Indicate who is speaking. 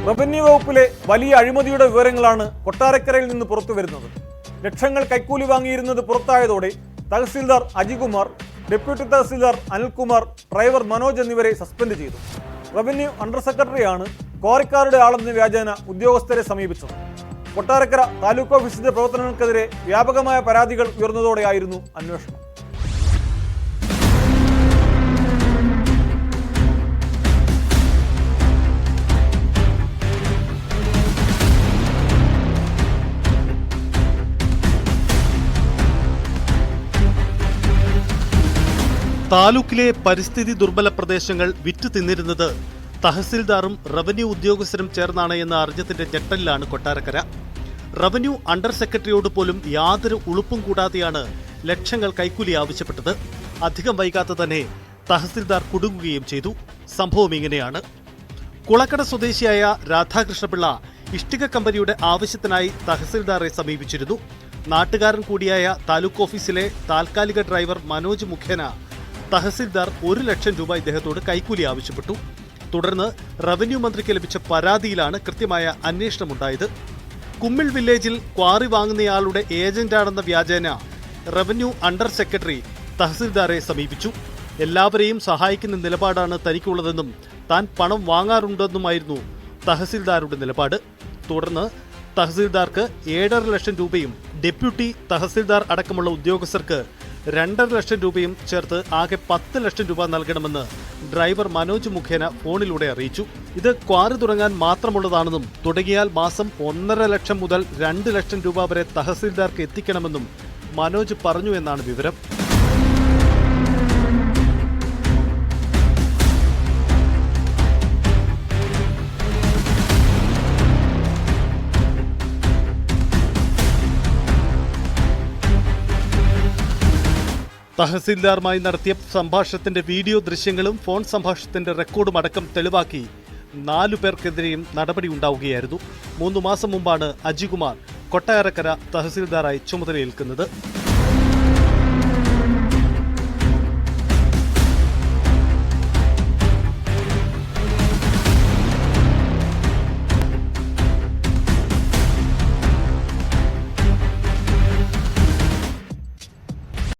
Speaker 1: Revenue വകുപ്പിലെ വലിയ അഴിമതിയുടെ വിവരങ്ങളാണ് കൊട്ടാരക്കരയിൽ നിന്ന് പുറത്തുവരുന്നത്. ലക്ഷങ്ങൾ കൈക്കൂലി വാങ്ങിയിരുന്നത് പുറത്തായതോടെ തഹസിൽദാർ അജികുമാർ, ഡെപ്യൂട്ടി തഹസിൽദാർ അനിൽകുമാർ, ഡ്രൈവർ മനോജ് എന്നിവരെ സസ്പെൻഡ് ചെയ്തു. റവന്യൂ അണ്ടർ സെക്രട്ടറിയാണ് ക്വാറിക്കാരുടെ ആളെന്ന വ്യാജേന ഉദ്യോഗസ്ഥരെ സമീപിച്ചത്. കൊട്ടാരക്കര താലൂക്ക് ഓഫീസിന്റെ പ്രവർത്തനങ്ങൾക്കെതിരെ വ്യാപകമായ പരാതികൾ ഉയർന്നതോടെയായിരുന്നു അന്വേഷണം.
Speaker 2: താലൂക്കിലെ പരിസ്ഥിതി ദുർബല പ്രദേശങ്ങൾ വിറ്റു തിന്നിരുന്നത് തഹസിൽദാറും റവന്യൂ ഉദ്യോഗസ്ഥരും ചേർന്നാണ് എന്ന് അറിഞ്ഞതിന്റെ ഞെട്ടലിലാണ് കൊട്ടാരക്കര. റവന്യൂ അണ്ടർ സെക്രട്ടറിയോട് പോലും യാതൊരു ഉളുപ്പും കൂടാതെയാണ് ലക്ഷങ്ങൾ കൈക്കൂലി ആവശ്യപ്പെട്ടത്. അധികം വൈകാതെ തന്നെ തഹസിൽദാർ കുടുങ്ങുകയും ചെയ്തു. സംഭവം ഇങ്ങനെയാണ്. കുളക്കട സ്വദേശിയായ രാധാകൃഷ്ണപിള്ള ഇഷ്ടിക കമ്പനിയുടെ ആവശ്യത്തിനായി തഹസിൽദാറെ സമീപിച്ചിരുന്നു. നാട്ടുകാരൻ കൂടിയായ താലൂക്ക് ഓഫീസിലെ താൽക്കാലിക ഡ്രൈവർ മനോജ് മുഖേന തഹസിൽദാർ 1 ലക്ഷം രൂപ ഇദ്ദേഹത്തോട് കൈക്കൂലി ആവശ്യപ്പെട്ടു. തുടർന്ന് റവന്യൂ മന്ത്രിക്ക് ലഭിച്ച പരാതിയിലാണ് കൃത്യമായ അന്വേഷണമുണ്ടായത്. കുമ്മിൾ വില്ലേജിൽ ക്വാറി വാങ്ങുന്നയാളുടെ ഏജന്റാണെന്ന വ്യാജേന റവന്യൂ അണ്ടർ സെക്രട്ടറി തഹസിൽദാറെ സമീപിച്ചു. എല്ലാവരെയും സഹായിക്കുന്ന നിലപാടാണ് തനിക്കുള്ളതെന്നും താൻ പണം വാങ്ങാറുണ്ടെന്നുമായിരുന്നു തഹസിൽദാരുടെ നിലപാട്. തുടർന്ന് തഹസിൽദാർക്ക് 7.5 ലക്ഷം രൂപയും ഡെപ്യൂട്ടി തഹസിൽദാർ അടക്കമുള്ള ഉദ്യോഗസ്ഥർക്ക് 2.5 ലക്ഷം രൂപയും ചേർത്ത് ആകെ 10 ലക്ഷം രൂപ നൽകണമെന്ന് ഡ്രൈവർ മനോജ് മുഖേന ഫോണിലൂടെ അറിയിച്ചു. ഇത് ക്വാറി തുടങ്ങാൻ മാത്രമുള്ളതാണെന്നും തുടങ്ങിയാൽ മാസം 1.5 ലക്ഷം മുതൽ 2 ലക്ഷം രൂപ വരെ തഹസിൽദാർക്ക് എത്തിക്കണമെന്നും മനോജ് പറഞ്ഞു എന്നാണ് വിവരം. തഹസിൽദാറുമായി നടത്തിയ സംഭാഷണത്തിന്റെ വീഡിയോ ദൃശ്യങ്ങളും ഫോൺ സംഭാഷണത്തിന്റെ റെക്കോർഡും അടക്കം തെളിവാക്കി 4 പേർക്കെതിരെയും നടപടിയുണ്ടാവുകയായിരുന്നു. 3 മാസം മുമ്പാണ് അജികുമാർ കൊട്ടാരക്കര തഹസിൽദാറായി ചുമതലയേൽക്കുന്നത്.